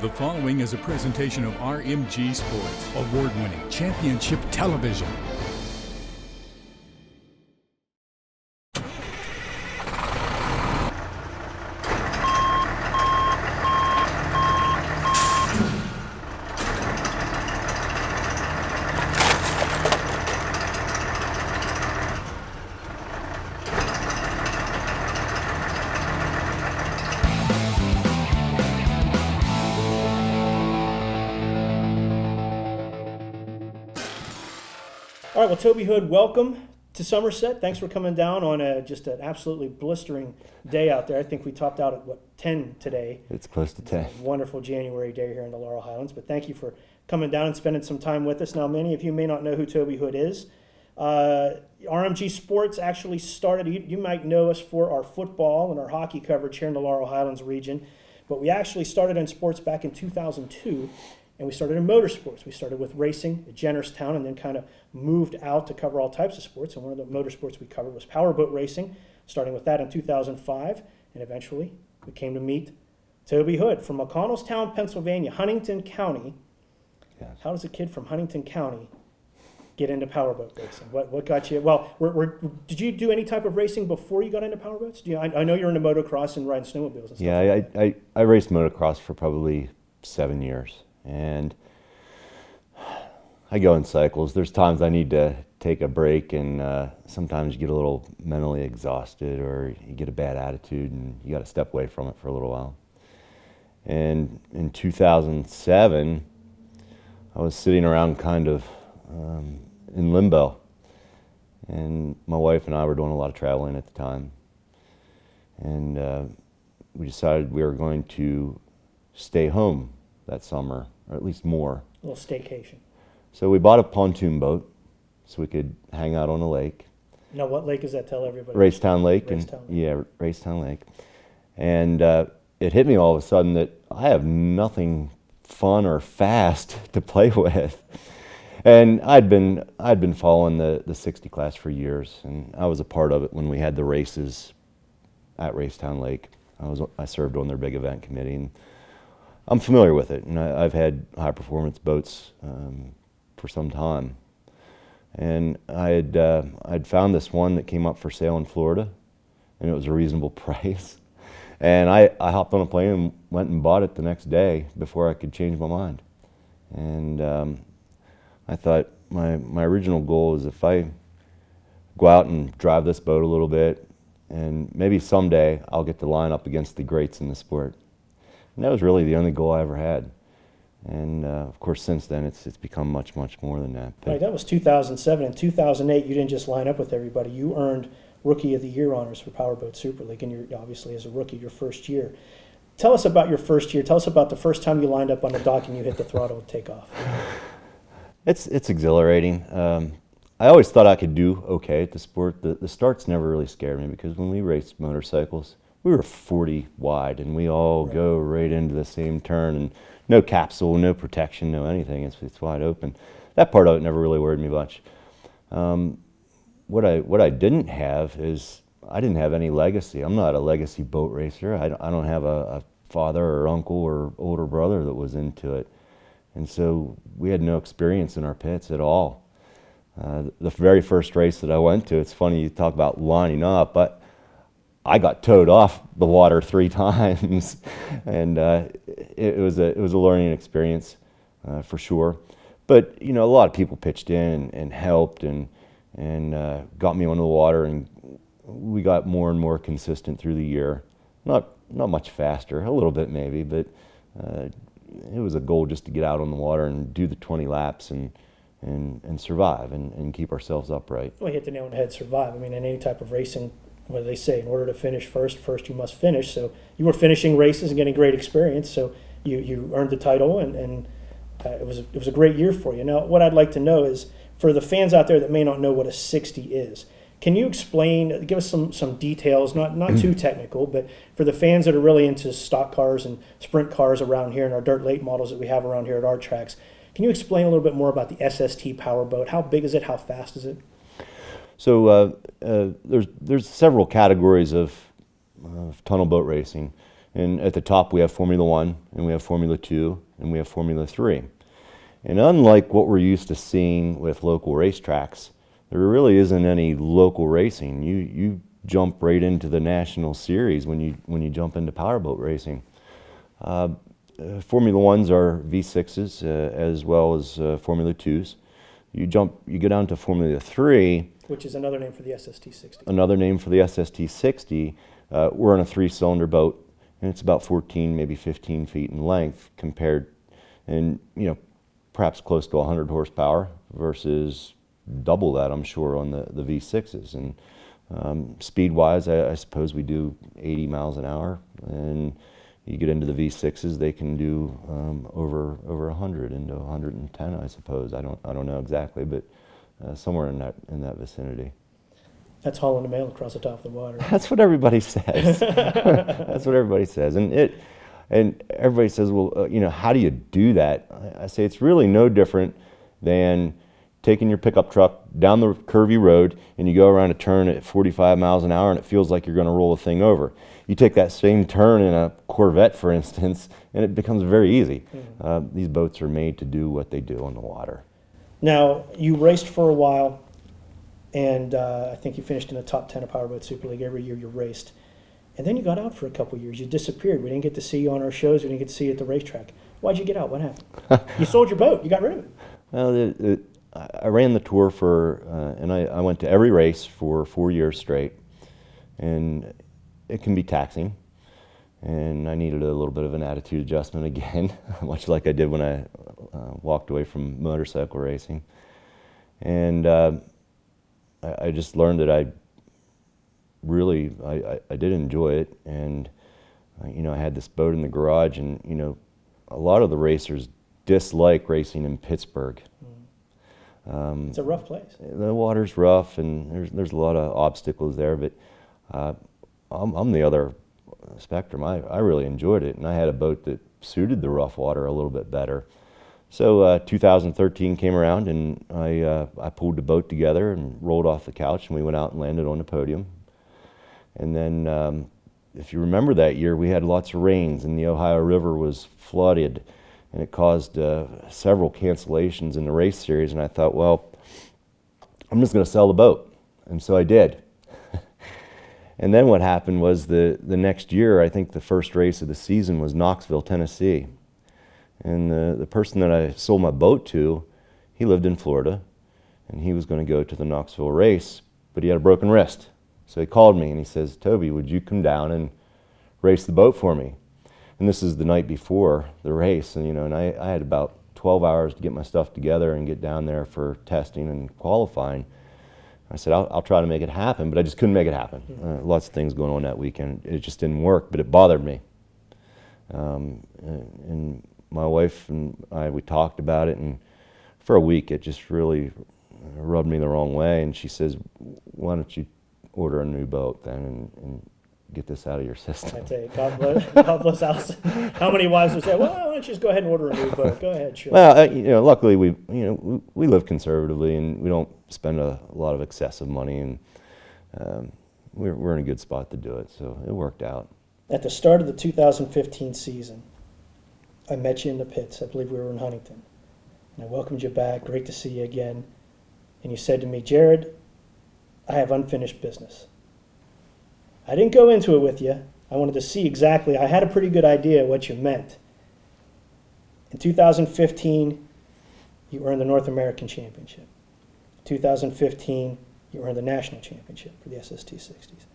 The following is a presentation of RMG Sports, award-winning championship television. All right, well, Toby Hood, welcome to Somerset. Thanks for coming down on just an absolutely blistering day out there. I think we topped out at, 10 today. It's close to 10. It's a wonderful January day here in the Laurel Highlands, but thank you for coming down and spending some time with us. Now, many of you may not know who Toby Hood is. RMG Sports actually started, you might know us for our football and our hockey coverage here in the Laurel Highlands region, but we actually started in sports back in 2002. And we started in motorsports. We started with racing at Jennerstown and then kind of moved out to cover all types of sports. And one of the motorsports we covered was powerboat racing, starting with that in 2005. And eventually we came to meet Toby Hood from McConnelstown, Pennsylvania, Huntington County. Yes. How does a kid from Huntington County get into powerboat racing? What got you? Well, did you do any type of racing before you got into powerboats? I know you're into motocross and riding snowmobiles and stuff. Yeah, I raced motocross for probably 7 years. And I go in cycles. There's times I need to take a break, and sometimes you get a little mentally exhausted or you get a bad attitude and you got to step away from it for a little while. And in 2007, I was sitting around kind of in limbo. And my wife and I were doing a lot of traveling at the time. And we decided we were going to stay home that summer, or at least more. A little staycation. So we bought a pontoon boat so we could hang out on the lake. Now, what lake is that? Tell everybody. Racetown Lake. Yeah, Racetown Lake. And it hit me all of a sudden that I have nothing fun or fast to play with. And I'd been following the 60 class for years, and I was a part of it when we had the races at Racetown Lake. I served on their big event committee, and I'm familiar with it, and I've had high-performance boats for some time. And I'd found this one that came up for sale in Florida, and it was a reasonable price. And I hopped on a plane and went and bought it the next day before I could change my mind. And I thought my original goal is if I go out and drive this boat a little bit, and maybe someday I'll get to line up against the greats in the sport. And that was really the only goal I ever had. And of course, since then, it's become much, much more than that. Right, that was 2007. In 2008, you didn't just line up with everybody. You earned Rookie of the Year honors for Powerboat Super League, and you're obviously as a rookie, your first year. Tell us about your first year. Tell us about the first time you lined up on the dock and you hit the throttle and take off. It's exhilarating. I always thought I could do okay at the sport. The starts never really scared me because when we raced motorcycles, we were 40 wide, and we all go right into the same turn, and no capsule, no protection, no anything. It's wide open. That part of it never really worried me much. What I didn't have is I didn't have any legacy. I'm not a legacy boat racer. I don't have a father or uncle or older brother that was into it, and so we had no experience in our pits at all. The very first race that I went to, it's funny you talk about lining up, but I got towed off the water 3 times, and it was a learning experience for sure. But a lot of people pitched in and helped and got me on the water, and we got more and more consistent through the year. Not much faster, a little bit maybe, but it was a goal just to get out on the water and do the 20 laps and survive and keep ourselves upright. Well, you hit the nail on the head, survive. I mean, in any type of racing, what do they say? In order to finish first you must finish. So you were finishing races and getting great experience. So you earned the title, and it was a great year for you. Now, what I'd like to know is, for the fans out there that may not know what a 60 is, can you explain, give us some details, not too technical, but for the fans that are really into stock cars and sprint cars around here and our dirt late models that we have around here at our tracks, can you explain a little bit more about the SST Powerboat? How big is it? How fast is it? So there's several categories of tunnel boat racing, And at the top we have Formula 1, and we have Formula 2, and we have Formula 3. And unlike what we're used to seeing with local racetracks, there really isn't any local racing. You jump right into the national series when you jump into powerboat racing. Formula 1s are V6s as well as Formula 2s. You go down to Formula 3, which is another name for the SST-60. Another name for the SST-60. We're on a 3-cylinder boat, and it's about 14, maybe 15 feet in length compared, and perhaps close to 100 horsepower versus double that, I'm sure, on the V6s. And speed-wise, I suppose we do 80 miles an hour, and you get into the V6s, they can do over 100 into 110, I suppose. I don't know exactly, but somewhere in that vicinity. That's hauling the mail across the top of the water. That's what everybody says. That's what everybody says, and everybody says, well, how do you do that? I say it's really no different than taking your pickup truck down the curvy road and you go around a turn at 45 miles an hour and it feels like you're going to roll the thing over. You take that same turn in a Corvette, for instance, and it becomes very easy. Mm-hmm. These boats are made to do what they do on the water. Now, you raced for a while, and I think you finished in the top 10 of Powerboat Super League every year you raced. And then you got out for a couple of years. You disappeared. We didn't get to see you on our shows. We didn't get to see you at the racetrack. Why'd you get out? What happened? You sold your boat. You got rid of it. Well, I ran the tour and I went to every race for 4 years straight. And it can be taxing. And I needed a little bit of an attitude adjustment again, much like I did when I walked away from motorcycle racing. And I just learned that I did enjoy it, and I had this boat in the garage, and a lot of the racers dislike racing in Pittsburgh. It's a rough place. The water's rough, and there's a lot of obstacles there, but I'm the other spectrum. I really enjoyed it, and I had a boat that suited the rough water a little bit better. So 2013 came around, and I pulled the boat together and rolled off the couch, and we went out and landed on the podium. And then, if you remember that year, we had lots of rains, and the Ohio River was flooded, and it caused several cancellations in the race series. And I thought, well, I'm just going to sell the boat, and so I did. And then what happened was the next year, I think the first race of the season was Knoxville, Tennessee. And the person that I sold my boat to, he lived in Florida, and he was going to go to the Knoxville race, but he had a broken wrist. So he called me and he says, Toby, would you come down and race the boat for me? And this is the night before the race, and I had about 12 hours to get my stuff together and get down there for testing and qualifying. I said, I'll try to make it happen, but I just couldn't make it happen. Lots of things going on that weekend. It just didn't work, but it bothered me. And my wife and I, we talked about it, and for a week it just really rubbed me the wrong way. And she says, why don't you order a new boat then and get this out of your system? I tell you, God bless Allison. How many wives would say, well, why don't you just go ahead and order a new boat? Go ahead, sure. Well, luckily we live conservatively, and we don't spend a lot of excessive money, and we're in a good spot to do it, so it worked out. At the start of the 2015 season, I met you in the pits. I believe we were in Huntington. And I welcomed you back. Great to see you again. And you said to me, Jarred, I have unfinished business. I didn't go into it with you. I wanted to see exactly. I had a pretty good idea what you meant. In 2015, you earned the North American Championship. 2015, you earned the National Championship for the SST-60s.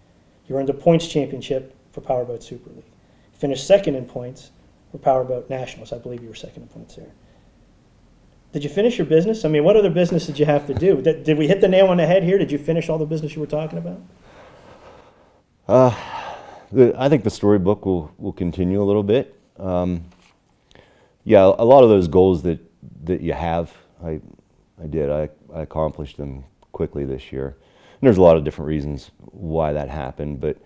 You earned the Points Championship for Powerboat Super League. Finished second in points for Powerboat Nationals. I believe you were second in points there. Did you finish your business? I mean, what other business did you have to do? Did we hit the nail on the head here? Did you finish all the business you were talking about? I think the storybook will continue a little bit. Yeah, a lot of those goals that you have, I did. I accomplished them quickly this year. And there's a lot of different reasons why that happened, but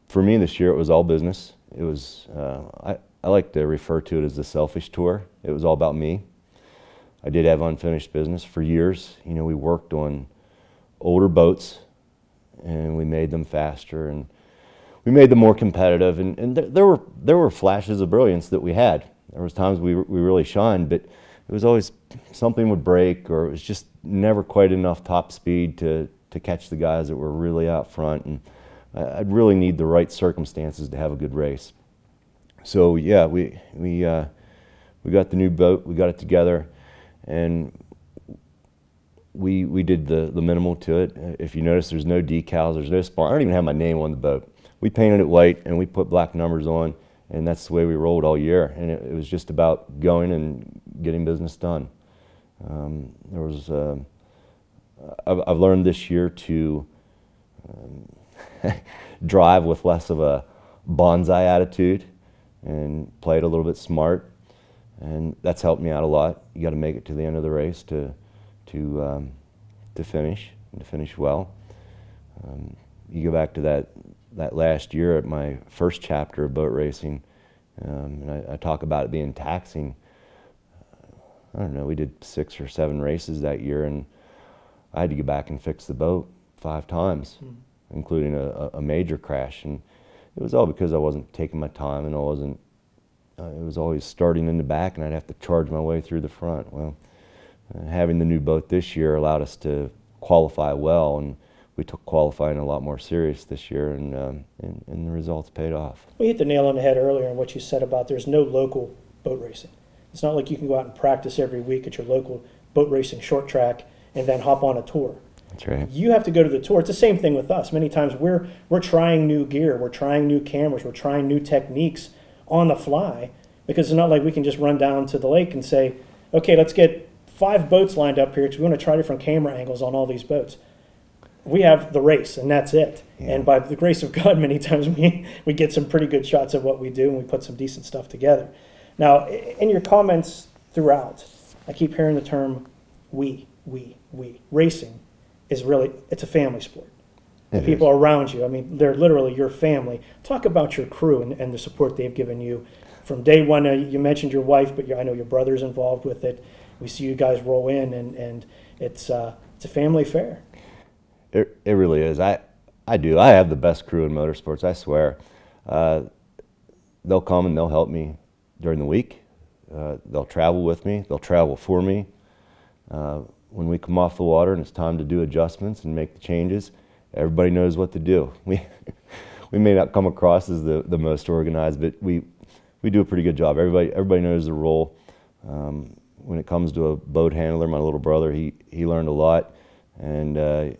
for me this year it was all business. It was I like to refer to it as the selfish tour. It was all about me. I did have unfinished business for years. We worked on older boats, and we made them faster, and we made them more competitive, and there were flashes of brilliance that we had. There was times we really shined, but it was always something would break, or it was just never quite enough top speed to catch the guys that were really out front. And I'd really need the right circumstances to have a good race. So yeah, we got the new boat, we got it together, and we did the minimal to it. If you notice, there's no decals, there's no spar. I don't even have my name on the boat. We painted it white and we put black numbers on, and that's the way we rolled all year. And it was just about going and getting business done. I've learned this year to drive with less of a bonsai attitude and play it a little bit smart, and that's helped me out a lot. You got to make it to the end of the race to finish, and to finish well. You go back to that last year at my first chapter of boat racing, and I talk about it being taxing. I don't know, we did 6 or 7 races that year, and I had to go back and fix the boat 5 times, including a major crash. And it was all because I wasn't taking my time, and I wasn't, it was always starting in the back, and I'd have to charge my way through the front. Well, having the new boat this year allowed us to qualify well, and we took qualifying a lot more serious this year, and the results paid off. We hit the nail on the head earlier in what you said about there's no local boat racing. It's not like you can go out and practice every week at your local boat racing short track and then hop on a tour. That's right. You have to go to the tour. It's the same thing with us. Many times we're trying new gear, we're trying new cameras, we're trying new techniques on the fly, because it's not like we can just run down to the lake and say, okay, let's get 5 boats lined up here because we want to try different camera angles on all these boats. We have the race, and that's it. Yeah. And by the grace of God, many times we get some pretty good shots of what we do, and we put some decent stuff together. Now, in your comments throughout, I keep hearing the term we. Racing is really, it's a family sport. The people around you, I mean, they're literally your family. Talk about your crew and the support they've given you. From day one, you mentioned your wife, but I know your brother's involved with it. We see you guys roll in, and it's a family affair. It really is. I have the best crew in motorsports, I swear. They'll come and they'll help me during the week. They'll travel with me. They'll travel for me. When we come off the water and it's time to do adjustments and make the changes, everybody knows what to do. We may not come across as the most organized, but we do a pretty good job. Everybody knows the role. When it comes to a boat handler, my little brother, he learned a lot, and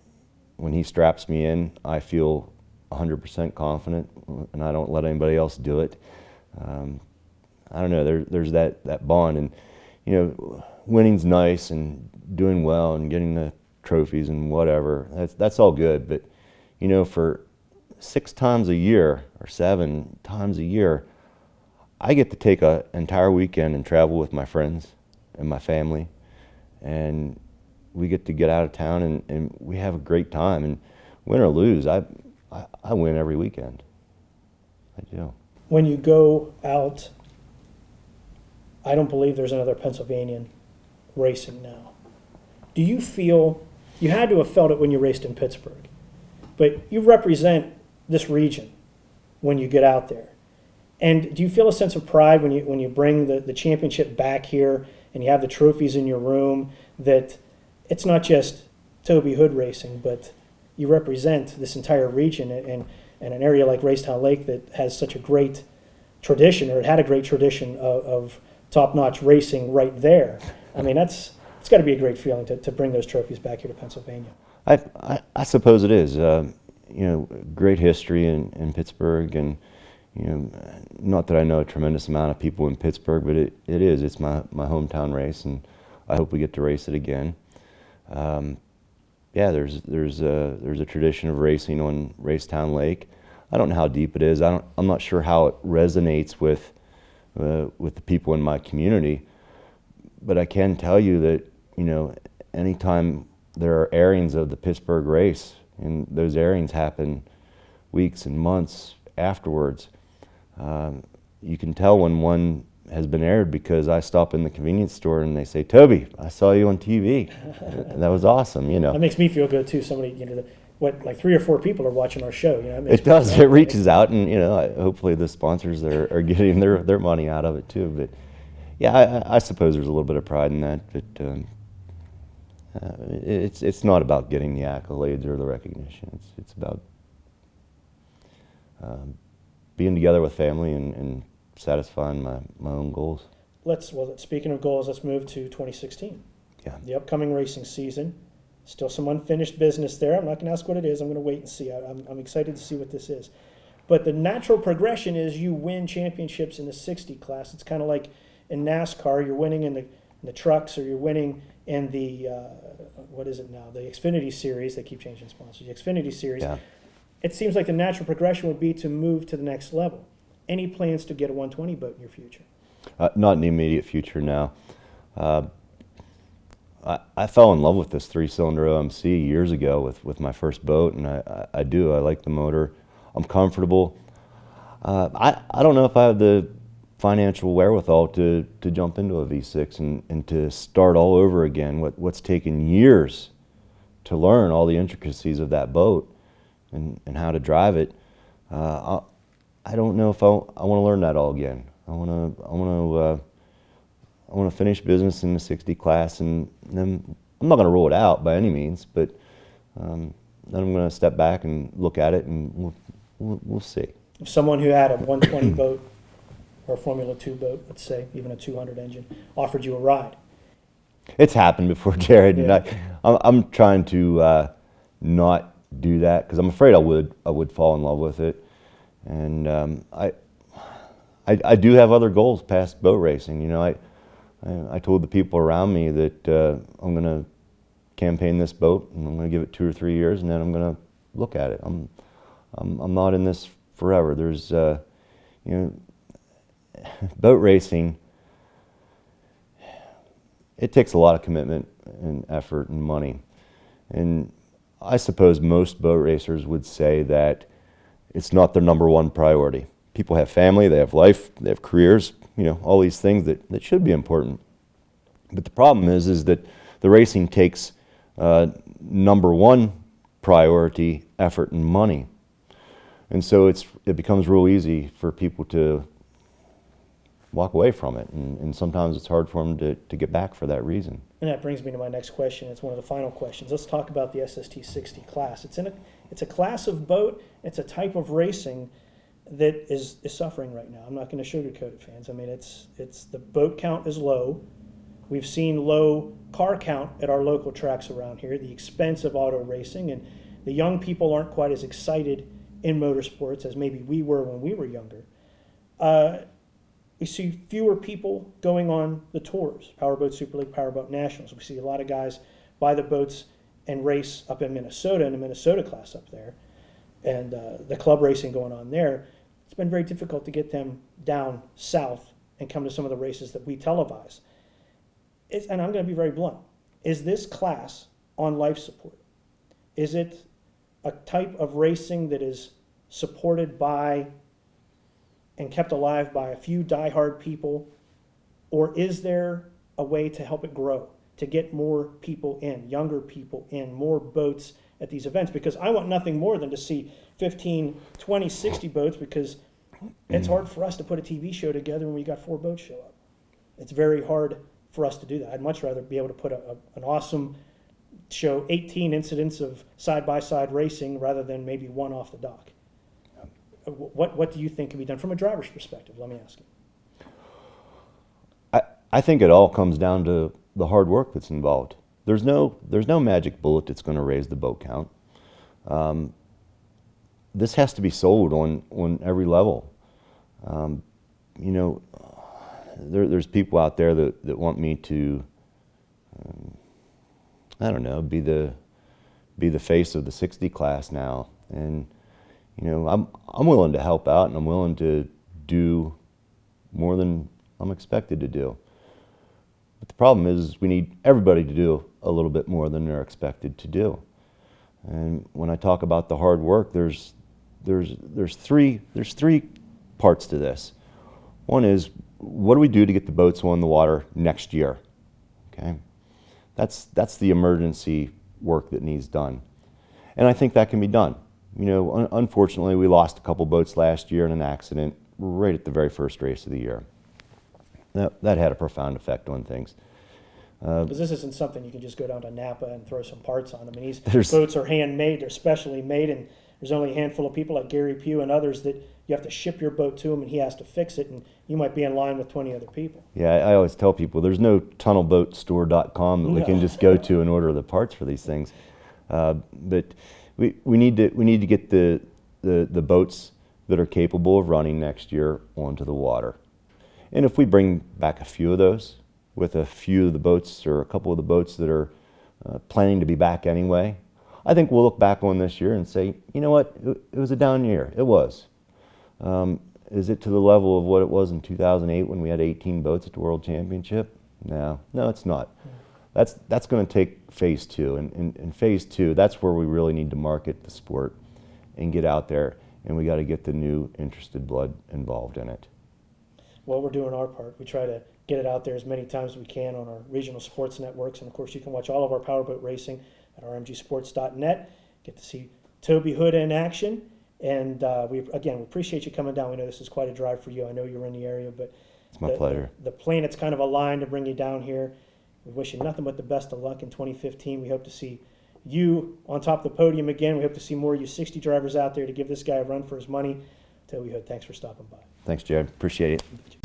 when he straps me in, I feel 100% confident, and I don't let anybody else do it. I don't know, there's that bond, and winning's nice, and doing well and getting the trophies and whatever, that's all good, but for 6 times a year or 7 times a year, I get to take an entire weekend and travel with my friends and my family, and we get out of town, and we have a great time. And win or lose, I win every weekend. I do. When you go out, I don't believe there's another Pennsylvanian racing now. Do you feel, you had to have felt it when you raced in Pittsburgh, but you represent this region when you get out there. And do you feel a sense of pride when you bring the championship back here and you have the trophies in your room, that it's not just Toby Hood racing, but you represent this entire region and an area like Racetown Lake that has such a great tradition, or it had a great tradition of top-notch racing right there. I mean, it's got to be a great feeling to bring those trophies back here to Pennsylvania. I suppose it is. Great history in Pittsburgh, and not that I know a tremendous amount of people in Pittsburgh, but it is. It's my hometown race, and I hope we get to race it again. There's a tradition of racing on Racetown Lake. I don't know how deep it is. I'm not sure how it resonates with the people in my community, but I can tell you that anytime there are airings of the Pittsburgh race, and those airings happen weeks and months afterwards, you can tell when one has been aired, because I stop in the convenience store and they say, "Toby, I saw you on TV." That was awesome, That makes me feel good too. Somebody, like 3 or 4 people are watching our show. You know, it does. It reaches out, and hopefully the sponsors are getting their money out of it too. But yeah, I suppose there's a little bit of pride in that. But it's not about getting the accolades or the recognition. It's about being together with family and satisfying my own goals. Speaking of goals, let's move to 2016. Yeah. The upcoming racing season. Still some unfinished business there. I'm not going to ask what it is. I'm going to wait and see. I'm excited to see what this is. But the natural progression is you win championships in the 60 class. It's kind of like in NASCAR, you're winning in the trucks, or you're winning in the, what is it now? The Xfinity Series. They keep changing sponsors. The Xfinity Series. Yeah. It seems like the natural progression would be to move to the next level. Any plans to get a 120 boat in your future? Not in the immediate future now. I fell in love with this 3-cylinder OMC years ago with my first boat, and I do. I like the motor. I'm comfortable. I don't know if I have the financial wherewithal to jump into a V6 and to start all over again. What's taken years to learn all the intricacies of that boat and how to drive it. I don't know if I want to learn that all again. I want to finish business in the 60 class, and then I'm not going to rule it out by any means, but then I'm going to step back and look at it, and we'll see. If someone who had a 120 boat or a Formula 2 boat, let's say, even a 200 engine, offered you a ride. It's happened before, Jared, Yeah. and I'm trying to not do that because I'm afraid I would fall in love with it, and I do have other goals past boat racing. I told the people around me that I'm going to campaign this boat, and I'm going to give it 2 or 3 years, and then I'm going to look at it. I'm not in this forever. There's boat racing. It takes a lot of commitment and effort and money, and I suppose most boat racers would say that it's not their number one priority. People have family, they have life, they have careers, all these things that should be important. But the problem is that the racing takes number one priority, effort and money. And so it becomes real easy for people to walk away from it. And sometimes it's hard for them to get back for that reason. And that brings me to my next question. It's one of the final questions. Let's talk about the SST-60 class. It's a class of boat. It's a type of racing that is suffering right now. I'm not going to sugarcoat it, fans. I mean, it's the boat count is low. We've seen low car count at our local tracks around here, the expense of auto racing, and the young people aren't quite as excited in motorsports as maybe we were when we were younger. We see fewer people going on the tours, Powerboat Super League, Powerboat Nationals. We see a lot of guys buy the boats and race up in Minnesota, in the Minnesota class up there, and the club racing going on there. It's been very difficult to get them down south and come to some of the races that we televise. And I'm going to be very blunt. Is this class on life support? Is it a type of racing that is supported by and kept alive by a few diehard people? Or is there a way to help it grow, to get more people in, younger people in, more boats at these events? Because I want nothing more than to see 15, 20, 60 boats, because it's hard for us to put a TV show together when we got 4 boats show up. It's very hard for us to do that. I'd much rather be able to put an awesome show, 18 incidents of side-by-side racing rather than maybe one off the dock. What do you think can be done from a driver's perspective? Let me ask you. I think it all comes down to the hard work that's involved. There's no magic bullet that's going to raise the boat count. This has to be sold on every level. There's people out there that want me to, be the face of the 60 class now, and I'm willing to help out, and I'm willing to do more than I'm expected to do. But the problem is we need everybody to do a little bit more than they're expected to do. And when I talk about the hard work, there's three parts to this. One is, what do we do to get the boats on the water next year? Okay, that's the emergency work that needs done. And I think that can be done. You know, unfortunately, we lost a couple boats last year in an accident right at the very first race of the year. That had a profound effect on things. Because this isn't something you can just go down to Napa and throw some parts on. I mean, these There's- boats are handmade, they're specially made, and there's only a handful of people like Gary Pugh and others that you have to ship your boat to him and he has to fix it, and you might be in line with 20 other people. Yeah, I always tell people there's no tunnelboatstore.com that we can just go to and order the parts for these things. But we need to get the boats that are capable of running next year onto the water. And if we bring back a few of those, with a few of the boats or a couple of the boats that are planning to be back anyway, I think we'll look back on this year and say, you know what, it was a down year. It was. Is it to the level of what it was in 2008 when we had 18 boats at the World Championship? No, it's not. That's going to take phase two. And in phase two, that's where we really need to market the sport and get out there. And we got to get the new interested blood involved in it. Well, we're doing our part. We try to get it out there as many times as we can on our regional sports networks. And of course, you can watch all of our powerboat racing at rmgsports.net. Get to see Toby Hood in action. And we appreciate you coming down. We know this is quite a drive for you. I know you're in the area, but It's my pleasure. The planets kind of aligned to bring you down here. We wish you nothing but the best of luck in 2015. We hope to see you on top of the podium again. We hope to see more of you 60 drivers out there to give this guy a run for his money. Toby Hood, thanks for stopping by. Thanks, Jared. Appreciate it.